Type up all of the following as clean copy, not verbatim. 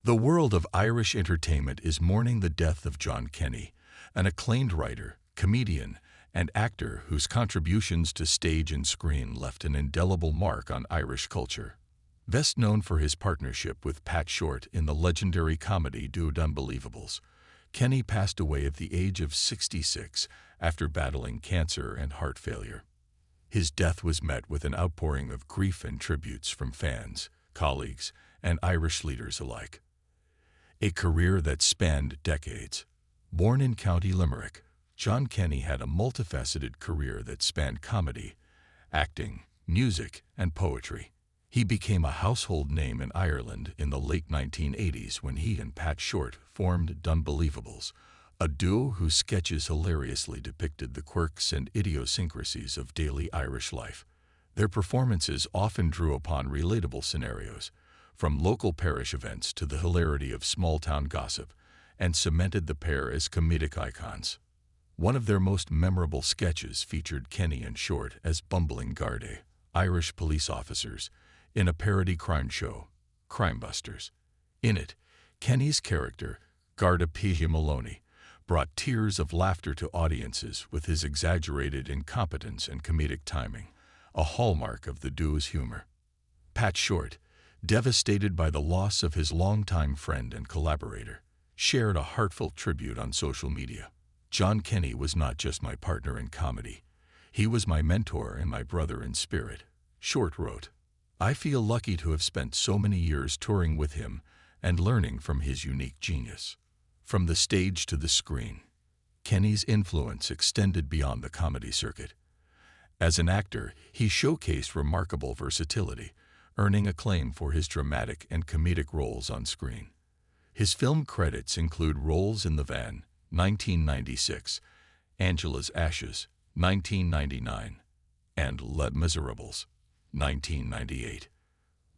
The world of Irish entertainment is mourning the death of Jon Kenny, an acclaimed writer, comedian, and actor whose contributions to stage and screen left an indelible mark on Irish culture. Best known for his partnership with Pat Shortt in the legendary comedy duo Unbelievables, Kenny passed away at the age of 66 after battling cancer and heart failure. His death was met with an outpouring of grief and tributes from fans, colleagues, and Irish leaders alike. A career that spanned decades. Born in County Limerick, Jon Kenny had a multifaceted career that spanned comedy, acting, music, and poetry. He became a household name in Ireland in the late 1980s when he and Pat Shortt formed Unbelievables, a duo whose sketches hilariously depicted the quirks and idiosyncrasies of daily Irish life. Their performances often drew upon relatable scenarios, from local parish events to the hilarity of small-town gossip, and cemented the pair as comedic icons. One of their most memorable sketches featured Kenny and Shortt as bumbling Gardaí, Irish police officers, in a parody crime show, Crime Busters. In it, Kenny's character, Garda P. Maloney, brought tears of laughter to audiences with his exaggerated incompetence and comedic timing, a hallmark of the duo's humor. Pat Shortt, devastated by the loss of his longtime friend and collaborator, shared a heartfelt tribute on social media. "Jon Kenny was not just my partner in comedy. He was my mentor and my brother in spirit," Shortt wrote. "I feel lucky to have spent so many years touring with him and learning from his unique genius." From the stage to the screen, Kenny's influence extended beyond the comedy circuit. As an actor, he showcased remarkable versatility, earning acclaim for his dramatic and comedic roles on screen. His film credits include roles in The Van, 1996, Angela's Ashes, 1999, and Les Miserables, 1998.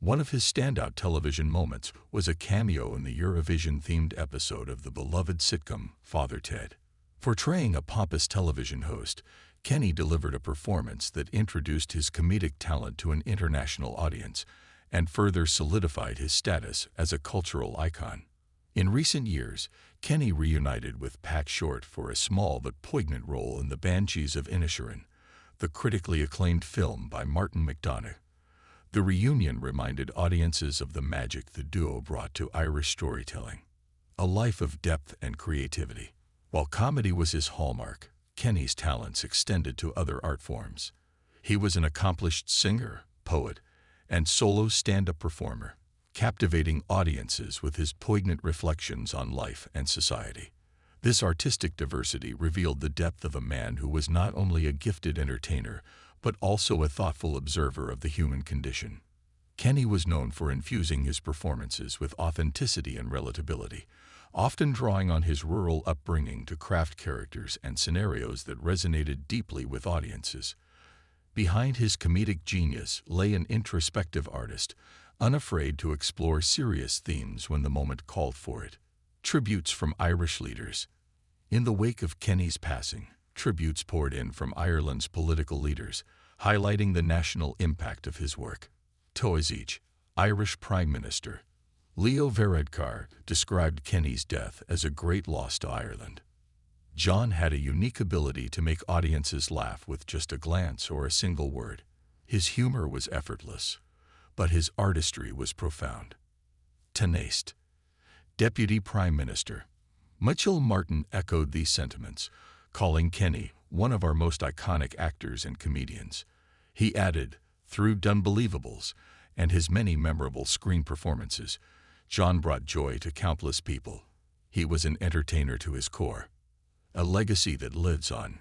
One of his standout television moments was a cameo in the Eurovision-themed episode of the beloved sitcom Father Ted. Portraying a pompous television host, Kenny delivered a performance that introduced his comedic talent to an international audience and further solidified his status as a cultural icon. In recent years, Kenny reunited with Pat Shortt for a small but poignant role in The Banshees of Inisherin, the critically acclaimed film by Martin McDonagh. The reunion reminded audiences of the magic the duo brought to Irish storytelling, a life of depth and creativity. While comedy was his hallmark, Kenny's talents extended to other art forms. He was an accomplished singer, poet, and solo stand-up performer, captivating audiences with his poignant reflections on life and society. This artistic diversity revealed the depth of a man who was not only a gifted entertainer, but also a thoughtful observer of the human condition. Kenny was known for infusing his performances with authenticity and relatability, often drawing on his rural upbringing to craft characters and scenarios that resonated deeply with audiences. Behind his comedic genius lay an introspective artist, unafraid to explore serious themes when the moment called for it. Tributes from Irish leaders. In the wake of Kenny's passing, tributes poured in from Ireland's political leaders, highlighting the national impact of his work. Taoiseach, Irish Prime Minister Leo Varadkar described Kenny's death as a great loss to Ireland. Jon had a unique ability to make audiences laugh with just a glance or a single word. His humor was effortless, but his artistry was profound. Tenaste, Deputy Prime Minister Michael Martin echoed these sentiments, calling Kenny one of our most iconic actors and comedians. He added, through Unbelievables and his many memorable screen performances, Jon brought joy to countless people. He was an entertainer to his core, a legacy that lives on.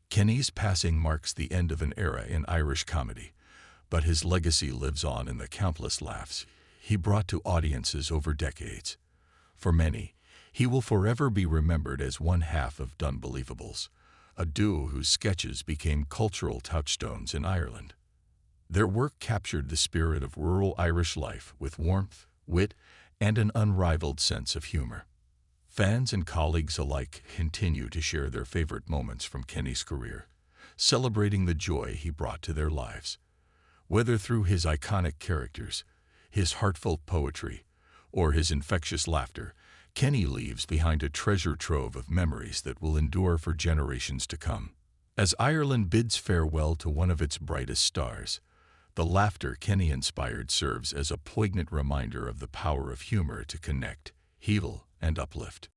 Kenny's passing marks the end of an era in Irish comedy, but his legacy lives on in the countless laughs he brought to audiences over decades. For many, he will forever be remembered as one half of Unbelievables, a duo whose sketches became cultural touchstones in Ireland. Their work captured the spirit of rural Irish life with warmth, wit, and an unrivaled sense of humor. Fans and colleagues alike continue to share their favorite moments from Kenny's career, celebrating the joy he brought to their lives. Whether through his iconic characters, his heartfelt poetry, or his infectious laughter, Kenny leaves behind a treasure trove of memories that will endure for generations to come. As Ireland bids farewell to one of its brightest stars, the laughter Kenny inspired serves as a poignant reminder of the power of humor to connect, heal, and uplift.